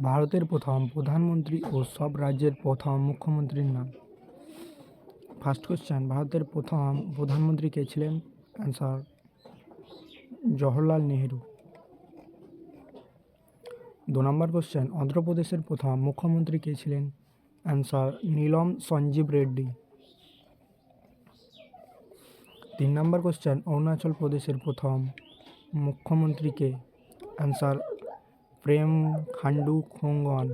ভারতের প্রথম প্রধানমন্ত্রী ও সব রাজ্যের প্রথম মুখ্যমন্ত্রীর নাম। ফার্স্ট কোশ্চেন, ভারতের প্রথম প্রধানমন্ত্রী কে ছিলেন? অ্যান্সার জওহরলাল নেহেরু। 2 নম্বর কোশ্চেন, অন্ধ্রপ্রদেশের প্রথম মুখ্যমন্ত্রী কে ছিলেন? অ্যান্সার নীলম সঞ্জীব রেড্ডি। 3 নম্বর কোশ্চেন, অরুণাচল প্রদেশের প্রথম মুখ্যমন্ত্রী কে? অ্যান্সার প্রেম খান্ডু খোংগন।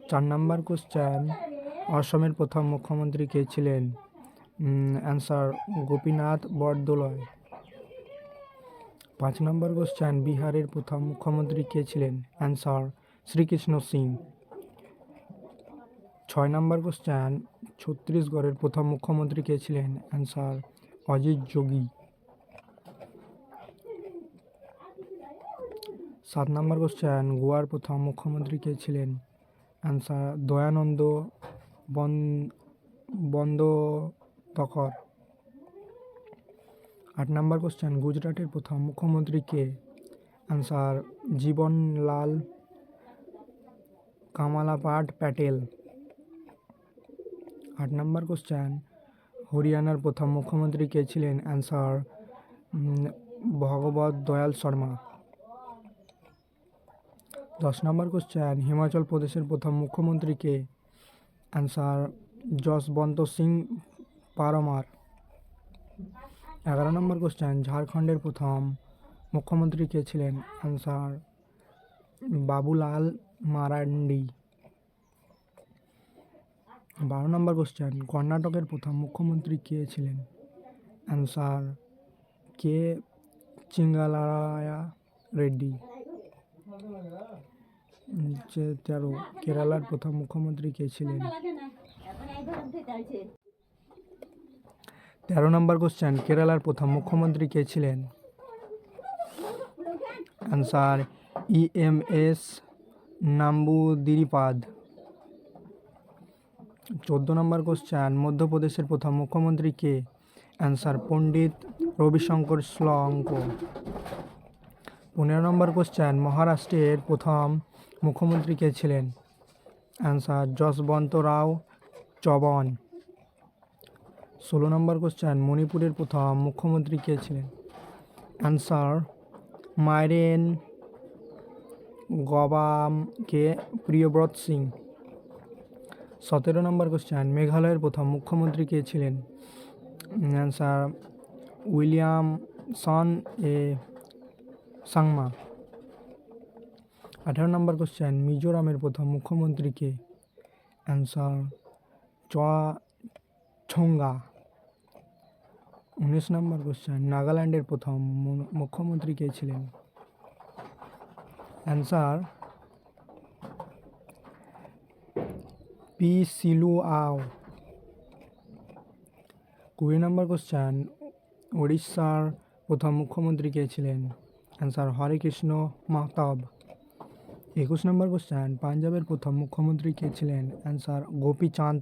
4 নম্বর কোশ্চেন, অসমের প্রথম মুখ্যমন্ত্রী কে ছিলেন? অ্যান্সার গোপীনাথ বরদলৈ। 5 নম্বর কোশ্চেন, বিহারের প্রথম মুখ্যমন্ত্রী কে ছিলেন? অ্যান্সার শ্রীকৃষ্ণ সিং। 6 নম্বর কোশ্চেন, ছত্তিশগড়ের প্রথম মুখ্যমন্ত্রী কে ছিলেন? অ্যান্সার অজিত যোগী। 7 নম্বর কোশ্চেন, গোয়ার প্রথম মুখ্যমন্ত্রী কে ছিলেন? অ্যান্সার দয়ানন্দ বন্দ্যোপাধ্যায়। 8 নম্বর কোশ্চেন, গুজরাটের প্রথম মুখ্যমন্ত্রী কে? অ্যান্সার জীবনলাল কামালাপাট প্যাটেল। 8 নম্বর কোশ্চেন, হরিয়ানার প্রথম মুখ্যমন্ত্রী কে ছিলেন? অ্যান্সার ভগবত দয়াল শর্মা। 10 নম্বর কোশ্চেন, হিমাচল প্রদেশের প্রথম মুখ্যমন্ত্রী কে? অ্যান্সার যশবন্ত সিং পারমার। 11 নম্বর কোশ্চেন, ঝাড়খণ্ডের প্রথম মুখ্যমন্ত্রী কে ছিলেন? অ্যান্সার বাবুলাল মারান্ডি। 12 নম্বর কোশ্চেন, কর্ণাটকের প্রথম মুখ্যমন্ত্রী কে ছিলেন? অ্যান্সার কে চিঙ্গালারায়া রেড্ডি। 13, কেরালার প্রথম মুখ্যমন্ত্রী কে ছিলেন? 13 নম্বর কোশ্চেন, কেরালার প্রথম মুখ্যমন্ত্রী কে ছিলেন? Answer EMS Namboodiripad. 14 নম্বর কোশ্চেন, মধ্যপ্রদেশের প্রথম মুখ্যমন্ত্রী কে? অ্যান্সার পণ্ডিত রবিশঙ্কর শ্লোঙ্ক। 15 নম্বর কোশ্চেন, মহারাষ্ট্রের প্রথম মুখ্যমন্ত্রী কে ছিলেন? অ্যান্সার যশবন্ত রাও চবন। 16 নম্বর কোশ্চেন, মণিপুরের প্রথম মুখ্যমন্ত্রী কে ছিলেন? অ্যান্সার মাইরেন গবামকে প্রিয়ব্রত সিং। 17 নম্বর কোশ্চেন, মেঘালয়ের প্রথম মুখ্যমন্ত্রী কে ছিলেন? অ্যান্সার উইলিয়ামসন এ সাংমা। 18 নম্বর কোশ্চেন, মিজোরামের প্রথম মুখ্যমন্ত্রী কে? অ্যান্সার ছোঙ্গা। 19 নম্বর কোশ্চেন, নাগাল্যান্ডের প্রথম মুখ্যমন্ত্রী কে ছিলেন? Answer P Shilu Ao. 20 number question, উড়িষ্যার প্রথম মুখ্যমন্ত্রী কে ছিলেন? Answer Harekrishna Mahtab. 21 number question, পাঞ্জাবের প্রথম মুখ্যমন্ত্রী কে ছিলেন? অ্যান্সার গোপীচাঁদ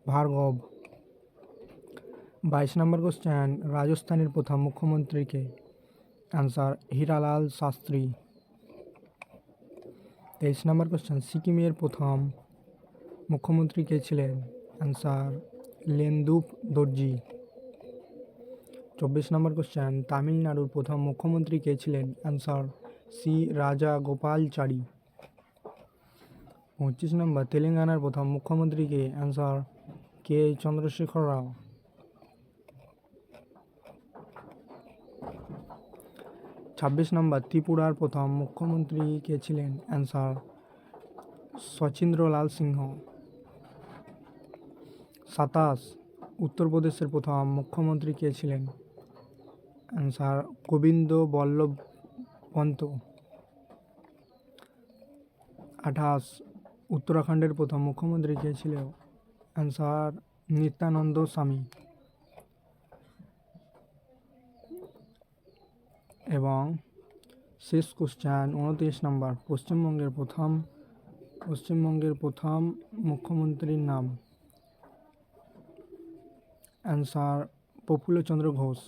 ভার্গব। 22 নম্বর কোশ্চেন, রাজস্থানের প্রথম মুখ্যমন্ত্রী কে? অ্যান্সার হীরালাল শাস্ত্রী। 23 নম্বর কোশ্চেন, সিকিমের প্রথম মুখ্যমন্ত্রী কে ছিলেন? অ্যান্সার লেনদুপ দর্জি। 24 নম্বর কোশ্চেন, তামিলনাড়ুর প্রথম মুখ্যমন্ত্রী কে ছিলেন? অ্যান্সার সি রাজা গোপালচারী। 25 নম্বর, তেলেঙ্গানার প্রথম মুখ্যমন্ত্রী কে? অ্যান্সার কে চন্দ্রশেখর রাও। 26 নম্বর, ত্রিপুরার প্রথম মুখ্যমন্ত্রী কে ছিলেন? অ্যান্সার শচীন্দ্রলাল সিংহ। 27, উত্তরপ্রদেশের প্রথম মুখ্যমন্ত্রী কে ছিলেন? অ্যান্সার গোবিন্দ বল্লভ পন্ত। 28, উত্তরাখণ্ডের প্রথম মুখ্যমন্ত্রী কে ছিল? অ্যান্সার নিত্যানন্দ স্বামী। এবং শেষ কোশ্চেন 29 নম্বর, পশ্চিমবঙ্গের প্রথম মুখ্যমন্ত্রীর নাম? অ্যান্সার প্রফুল্লচন্দ্র ঘোষ।